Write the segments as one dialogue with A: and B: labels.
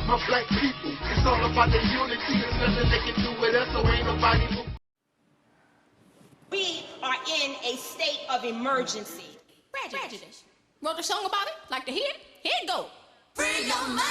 A: my black people. It's all about the unity. There's nothing they can do with us, so ain't nobody who.
B: We are in a state of emergency.
C: Ratchet wrote a song about it. Like to hear it? Here it go. Free your mind.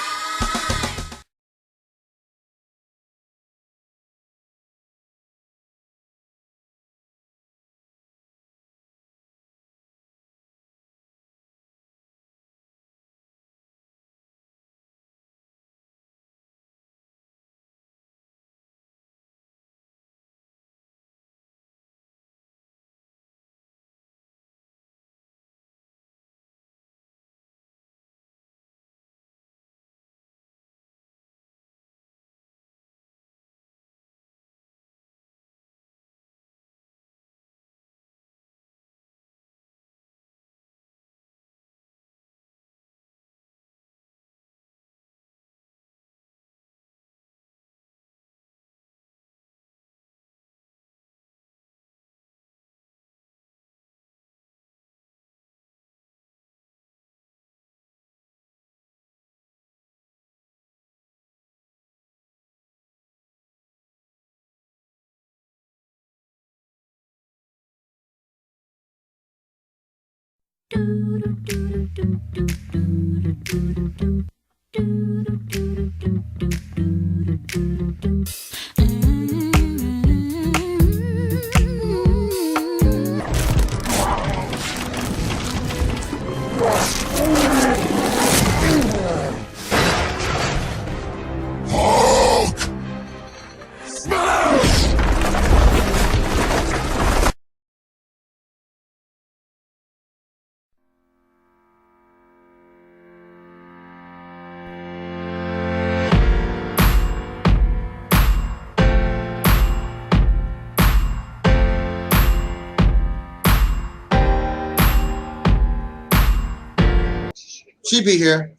D: She be here.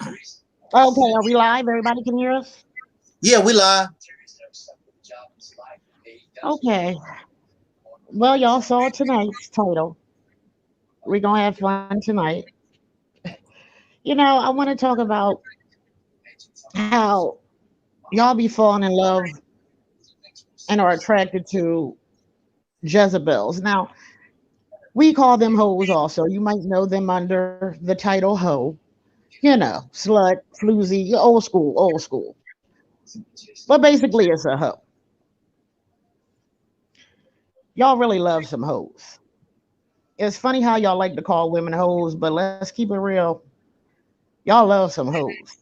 E: Okay, are we live? Everybody can hear us?
D: Yeah, we live.
E: Okay. Well, y'all saw tonight's title. We're going to have fun tonight. You know, I want to talk about how y'all be falling in love and are attracted to Jezebels. Now, we call them hoes also. You might know them under the title hoe. You know, slut, floozy, old school, old school. But basically, it's a hoe. Y'all really love some hoes. It's funny how y'all like to call women hoes, but let's keep it real. Y'all love some hoes.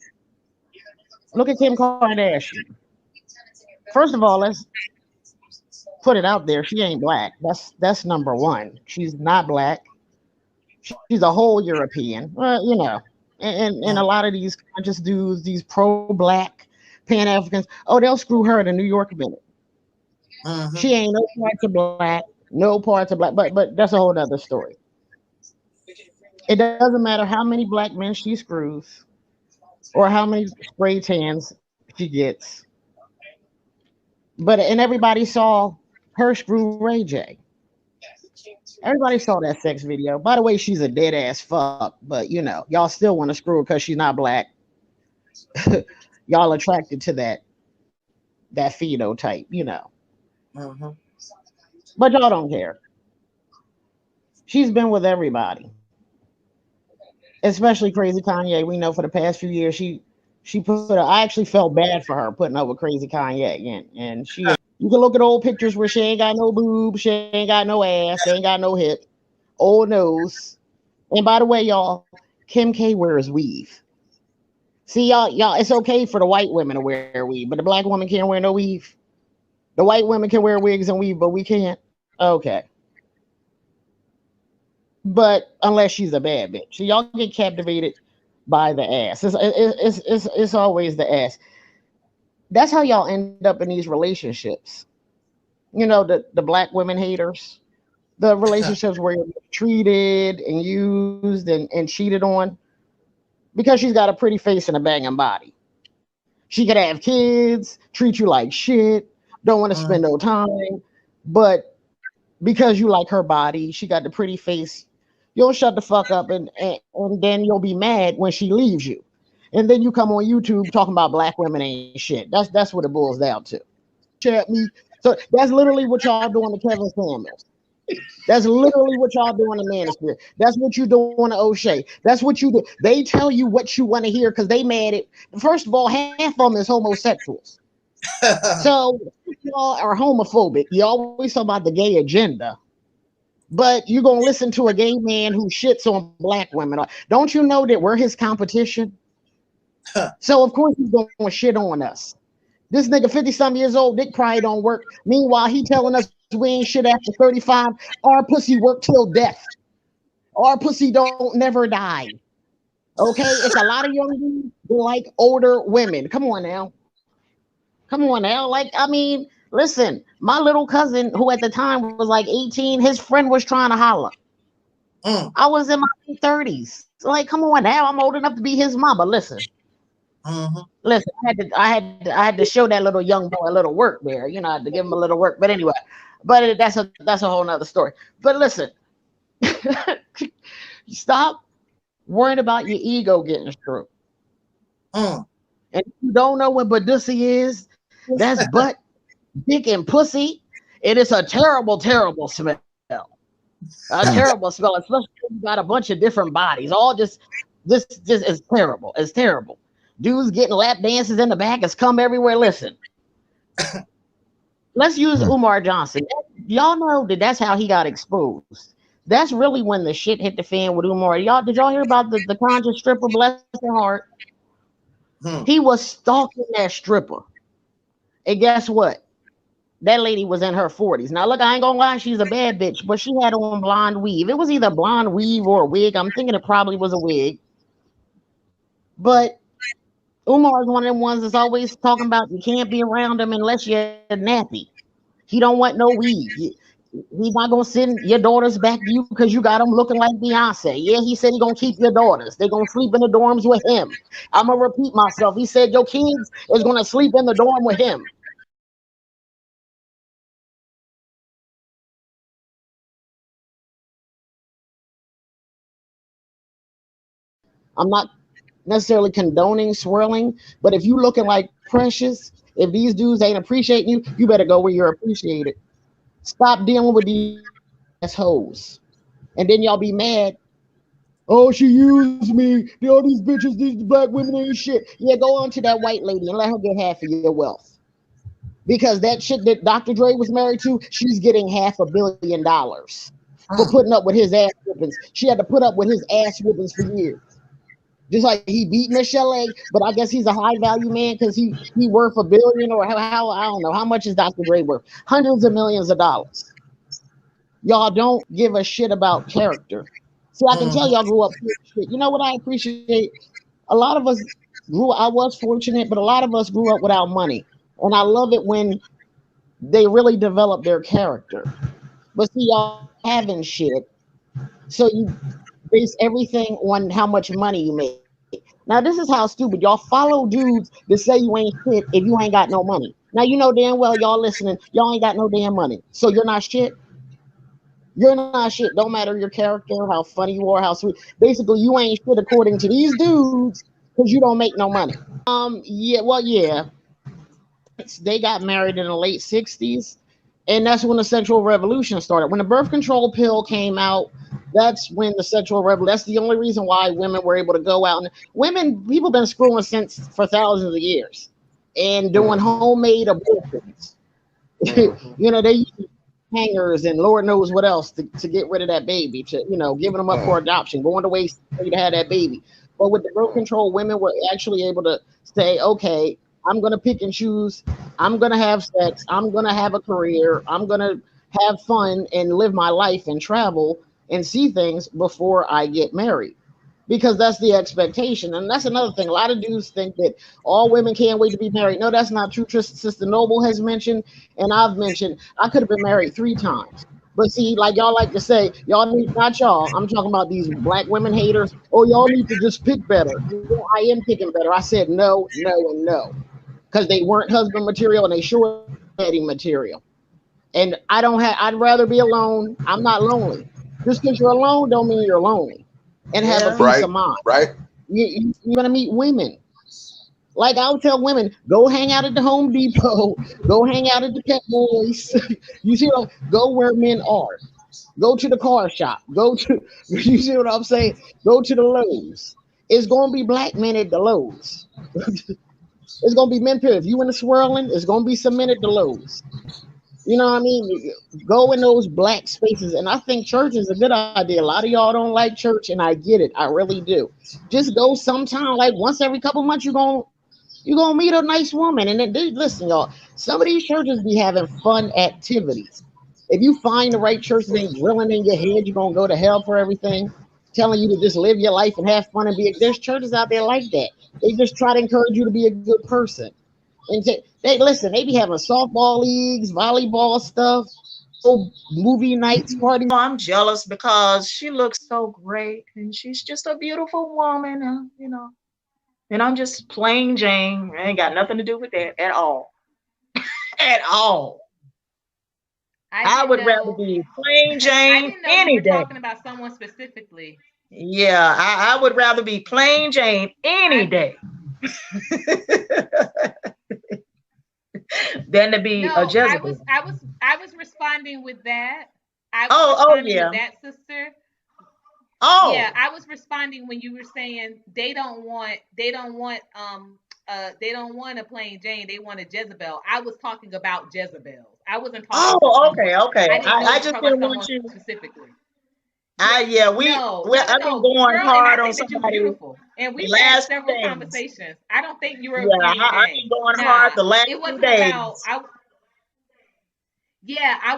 E: Look at Kim Kardashian. First of all, let's put it out there. She ain't black. That's number one. She's not black. She's a whole European. Well, you know, and a lot of these conscious dudes, these pro-black Pan-Africans, oh, they'll screw her in a New York minute. She ain't no parts of black, no parts of black, but that's a whole other story. It doesn't matter how many black men she screws or how many spray tans she gets. And everybody saw her screw Ray J. Everybody saw that sex video. By the way, she's a dead ass fuck, but you know, y'all still want to screw her because she's not black. Y'all attracted to that phenotype, you know. But y'all don't care. She's been with everybody, especially Crazy Kanye. We know for the past few years she put. I actually felt bad for her putting up with Crazy Kanye, and she. You can look at old pictures where she ain't got no boobs, she ain't got no ass, she ain't got no hip, old nose. And by the way, y'all, Kim K wears weave. See, y'all, it's okay for the white women to wear weave, but the black woman can't wear no weave. The white women can wear wigs and weave, but we can't. Okay. But unless she's a bad bitch, so y'all get captivated by the ass. It's always the ass. That's how y'all end up in these relationships. You know, the black women haters, the relationships where you're treated and used and cheated on because she's got a pretty face and a banging body. She could have kids, treat you like shit, don't want to spend no time, but because you like her body, she got the pretty face, you'll shut the fuck up and then you'll be mad when she leaves you. and then you come on YouTube talking about black women ain't shit. That's what it boils down to. Chat me. So that's literally what y'all doing to Kevin Samuels. That's literally what y'all doing to Manosphere. That's what you doing to O'Shea. That's what you do. They tell you what you want to hear because they mad at. First of all, half of them is homosexuals. So y'all are homophobic. You always talk about the gay agenda, but you're gonna listen to a gay man who shits on black women. Don't you know that we're his competition? So of course he's gonna shit on us. This nigga 50-some years old, dick probably don't work. Meanwhile, he telling us we ain't shit after 35. Our pussy work till death. Our pussy don't never die. Okay, it's a lot of young dudes who like older women. Come on now. Come on now. Like, I mean, listen, my little cousin, who at the time was like 18, his friend was trying to holler. I was in my 30s. Like, come on now. I'm old enough to be his mama. Listen. Listen, I had to show that little young boy a little work there. You know, I had to give him a little work. But anyway, but that's a whole nother story. But listen, stop worrying about your ego getting stroked. And if you don't know what badussy is, that's butt, dick, and pussy. It is a terrible, terrible smell. A terrible smell, especially when you got a bunch of different bodies. All this is terrible. It's terrible. Dudes getting lap dances in the back. It's come everywhere. Listen. Let's use Umar Johnson. Y'all know that that's how he got exposed. That's really when the shit hit the fan with Umar. Did y'all hear about the conjugal stripper, bless her heart? He was stalking that stripper. And guess what? That lady was in her 40s. Now, look, I ain't gonna lie, she's a bad bitch, but she had on blonde weave. It was either blonde weave or a wig. I'm thinking it probably was a wig. But Umar is one of them ones that's always talking about you can't be around him unless you're nappy. He don't want no weave. He's not gonna send your daughters back to you because you got them looking like Beyonce. Yeah, he said he gonna keep your daughters. They're gonna sleep in the dorms with him. I'm gonna repeat myself. He said your kids is gonna sleep in the dorm with him. I'm not necessarily condoning swirling, but if you looking like Precious, if these dudes ain't appreciating you, you better go where you're appreciated. Stop dealing with these assholes. And then y'all be mad. Oh, she used me. All these bitches, these black women ain't shit. Yeah, go on to that white lady and let her get half of your wealth. Because that shit that Dr. Dre was married to, she's getting $500 million for putting up with his ass whippings. She had to put up with his ass whippings for years. Just like he beat Michelle A, but I guess he's a high value man because he worth $1 billion or how I don't know. How much is Dr. Dre worth? Hundreds of millions of dollars. Y'all don't give a shit about character. See, I can tell y'all grew up with shit. You know what I appreciate? A lot of us I was fortunate, but a lot of us grew up without money. And I love it when they really develop their character. But see, y'all having shit. So you base everything on how much money you make. Now, this is how stupid. Y'all follow dudes that say you ain't shit if you ain't got no money. Now, you know damn well y'all listening, y'all ain't got no damn money. So you're not shit. You're not shit. Don't matter your character, how funny you are, how sweet. Basically, you ain't shit according to these dudes because you don't make no money. Yeah. They got married in the late 60s. And that's when the sexual revolution started. When the birth control pill came out, that's when the sexual revolution, that's the only reason why women were able to go out. And people been screwing for thousands of years and doing homemade abortions. You know, they use hangers and Lord knows what else to get rid of that baby, to, you know, giving them up for adoption, going to waste to have that baby. But with the birth control, women were actually able to say, okay, I'm going to pick and choose. I'm going to have sex. I'm going to have a career. I'm going to have fun and live my life and travel and see things before I get married. Because that's the expectation. And that's another thing. A lot of dudes think that all women can't wait to be married. No, that's not true. Sister Noble has mentioned, and I've mentioned, I could have been married 3 times. But see, like y'all like to say, y'all need, not y'all, I'm talking about these black women haters. Oh, y'all need to just pick better. Well, I am picking better. I said no, and no. Because they weren't husband material and they sure wedding material. And I'd rather be alone. I'm not lonely. Just because you're alone don't mean you're lonely. And have a peace of mind.
D: Right.
E: You're going to meet women Like I'll tell women, go hang out at the Home Depot, go hang out at the Pet Boys. You see what? Go where men are. Go to the car shop. Go to. You see what I'm saying? Go to the Lowe's. It's gonna be black men at the Lowe's. It's gonna be men. Period. If you in the swirling, it's gonna be some men at the Lowe's. You know what I mean? Go in those black spaces. And I think church is a good idea. A lot of y'all don't like church, and I get it. I really do. Just go sometime, like once every couple months, you're gonna meet a nice woman. And then listen, y'all, some of these churches be having fun activities. If you find the right church that ain't drilling in your head, you're gonna go to hell for everything, telling you to just live your life and have fun and be. There's churches out there like that. They just try to encourage you to be a good person. And they listen, they be having softball leagues, volleyball stuff, movie nights, parties.
F: I'm jealous because she looks so great and she's just a beautiful woman, you know. And I'm just plain Jane. I ain't got nothing to do with that at all. At all. I would rather be plain Jane any day.
G: Talking about someone specifically.
F: Yeah, I would rather be plain Jane any day. Than to be a Jezebel.
G: I was responding with that.
F: Yeah.
G: With that, sister.
F: Oh.
G: Yeah, I was responding when you were saying they don't want a plain Jane, they want a Jezebel. I was talking about Jezebels. I wasn't talking
F: okay. I just didn't want you
G: specifically.
F: I've been going hard on somebody.
G: Beautiful. And we had several conversations. I don't think you were.
F: I've been going hard the last 2 days.
G: I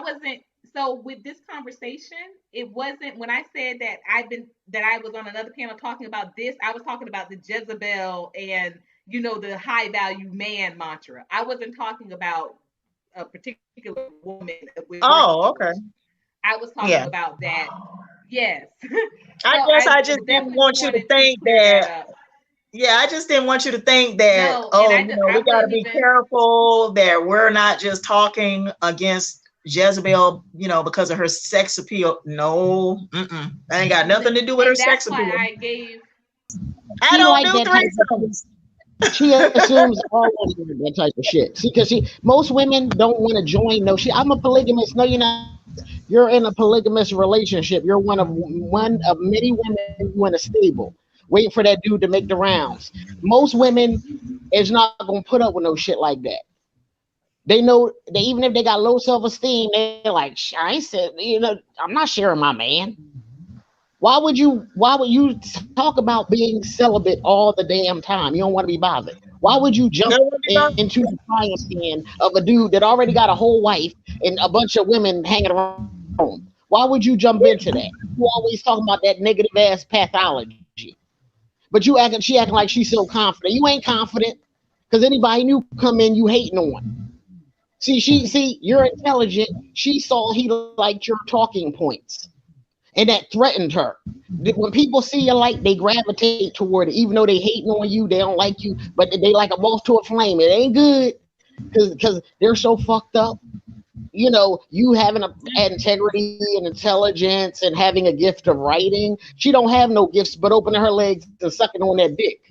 G: wasn't. So with this conversation, it wasn't when I said that I was on another panel talking about this. I was talking about the Jezebel and the high value man mantra. I wasn't talking about a particular woman.
F: Okay.
G: I was talking about that. Yes.
F: I just didn't want you to think that. Yeah, I just didn't want you to think that. We got to be careful that we're not just talking against Jezebel, because of her sex appeal. No, that ain't got nothing to do with her sex appeal. I don't do threesomes.
E: She assumes all of that type of shit. See, because most women don't want to join. No, I'm a polygamist. No, you're not. You're in a polygamous relationship. You're one of many women who in a stable, waiting for that dude to make the rounds. Most women is not gonna put up with no shit like that. They know that even if they got low self-esteem, they're like, I'm not sharing my man. Why would you talk about being celibate all the damn time? You don't want to be bothered. Why would you jump into the frying pan of a dude that already got a whole wife and a bunch of women hanging around? Why would you jump into that? You always talking about that negative ass pathology. But she acting like she's so confident. You ain't confident because anybody new come in, you hating on. See, you're intelligent. She saw he liked your talking points. And that threatened her. When people see your light, they gravitate toward it. Even though they hating on you, they don't like you, but they like a moth to a flame. It ain't good because they're so fucked up. You having an integrity and intelligence and having a gift of writing. She don't have no gifts but opening her legs and sucking on that dick.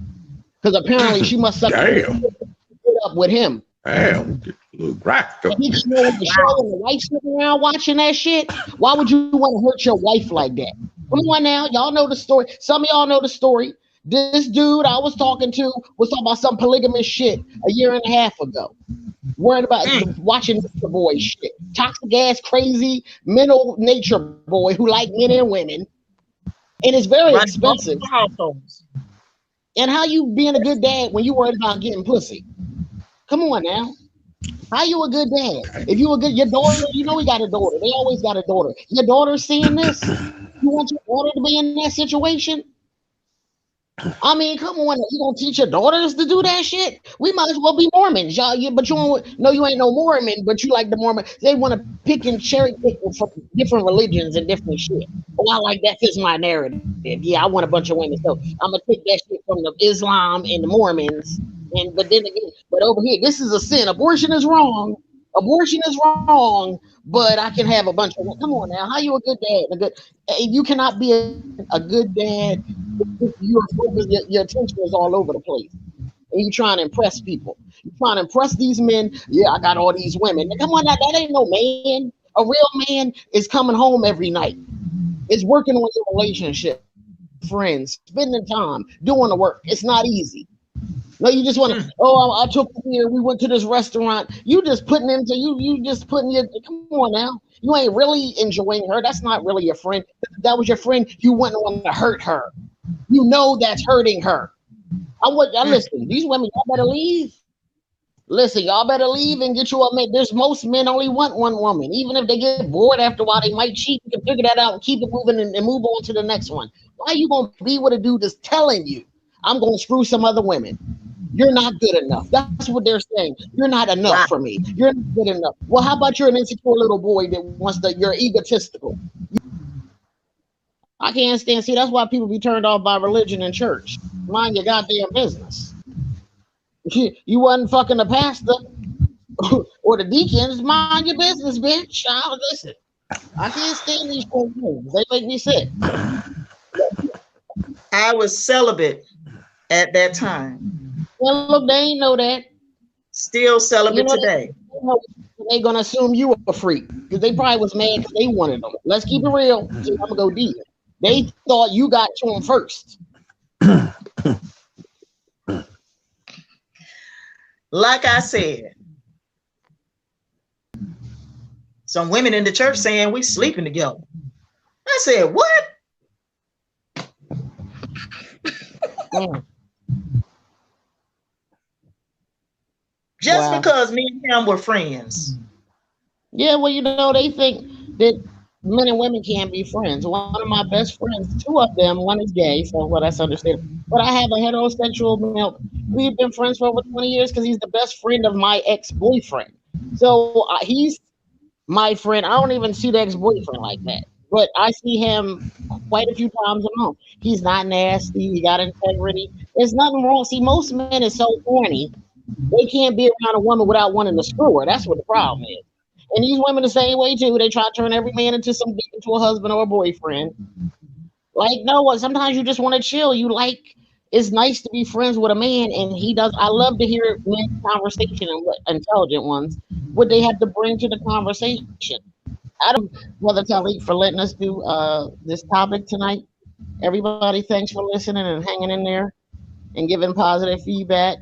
E: Because apparently she must suck up with him.
H: Damn,
E: the show and the wife sitting around watching that shit. Why would you want to hurt your wife like that? Come on now, y'all know the story. Some of y'all know the story. This dude I was talking about some polygamous shit a year and a half ago. Worried about watching the boy shit. Toxic ass, crazy, mental nature boy who like men and women. And it's very expensive. And how you being a good dad when you worried about getting pussy? Come on now. How you a good dad? If you a good, your daughter, he got a daughter. They always got a daughter. Your daughter seeing this? You want your daughter to be in that situation? I mean, come on. You gonna teach your daughters to do that shit? We might as well be Mormons, y'all. But you ain't no Mormon, but you like the Mormon. They want to pick and cherry pick from different religions and different shit. Oh, I like that fits my narrative. Yeah, I want a bunch of women. So I'm gonna take that shit from the Islam and the Mormons. But over here, this is a sin. Abortion is wrong. But I can have a bunch of. Come on now, how you a good dad? You cannot be a good dad. Your attention is all over the place. and you trying to impress people. You trying to impress these men. Yeah, I got all these women. Come on, that ain't no man. A real man is coming home every night. It's working on your relationship, friends, spending time, doing the work. It's not easy. No, you just want to, I took her here, we went to this restaurant. You just putting into you just putting your, come on now. You ain't really enjoying her. That's not really your friend. That was your friend. You wouldn't want to hurt her. You know that's hurting her. I listen, these women, y'all better leave. Listen, y'all better leave and get you a man. There's most men only want one woman. Even if they get bored after a while, they might cheat. You can figure that out and keep it moving and move on to the next one. Why are you going to be with a dude that's telling you, I'm going to screw some other women? You're not good enough. That's what they're saying. You're not enough for me. You're not good enough. Well, how about you're an insecure little boy that wants to, you're egotistical. I can't stand, see, that's why people be turned off by religion and church. Mind your goddamn business. You wasn't fucking the pastor or the deacons. Mind your business, bitch. Listen, I can't stand these things. They make me sick.
F: I was celibate at that time.
E: Well, look, they ain't know that.
F: Still celibate today.
E: They gonna assume you a freak because they probably was mad because they wanted them. Let's keep it real. I'm gonna go deep. They thought you got to them first.
F: Like I said, some women in the church saying we sleeping together. I said, what? Just because me and him were friends.
E: Yeah, well, you know, they think that men and women can't be friends. One of my best friends, two of them, one is gay, so well, that's understandable. But I have a heterosexual male. We've been friends for over 20 years because he's the best friend of my ex-boyfriend. So he's my friend. I don't even see the ex-boyfriend like that. But I see him quite a few times a month. He's not nasty. He got integrity. There's nothing wrong. See, most men are so horny, they can't be around a woman without wanting to screw her. That's what the problem is. And these women the same way too. They try to turn every man into a husband or a boyfriend. Like, no, sometimes you just want to chill. You like, it's nice to be friends with a man, and he does. I love to hear men's conversation and what intelligent ones, what they have to bring to the conversation. I don't, Brother Taalik, for letting us do this topic tonight. Everybody, thanks for listening and hanging in there and giving positive feedback.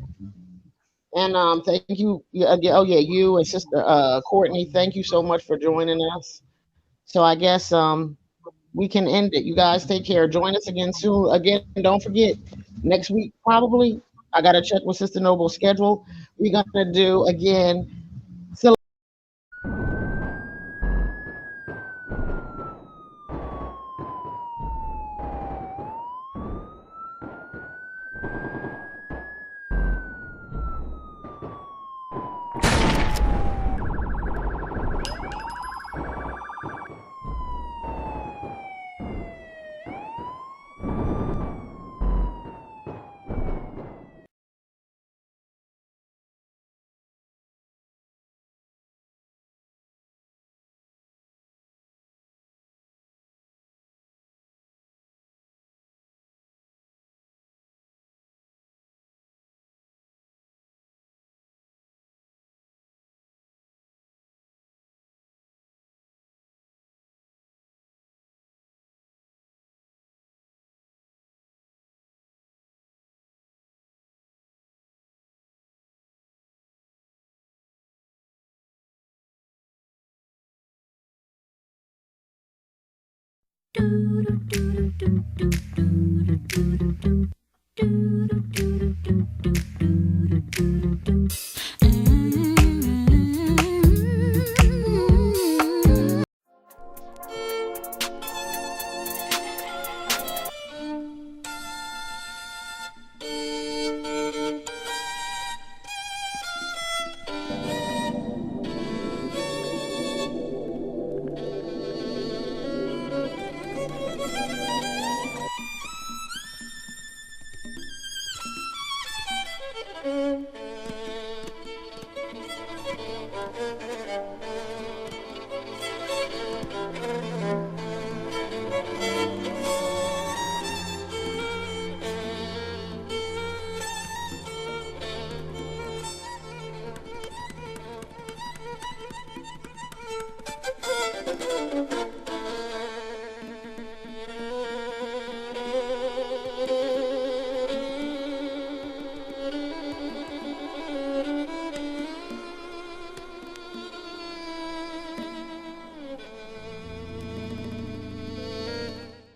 E: And thank you. Oh yeah, you and Sister Courtney, thank you so much for joining us. So I guess we can end it. You guys take care. Join us again soon. Again, don't forget, next week probably, I gotta check with Sister Noble's schedule. We're gonna do again.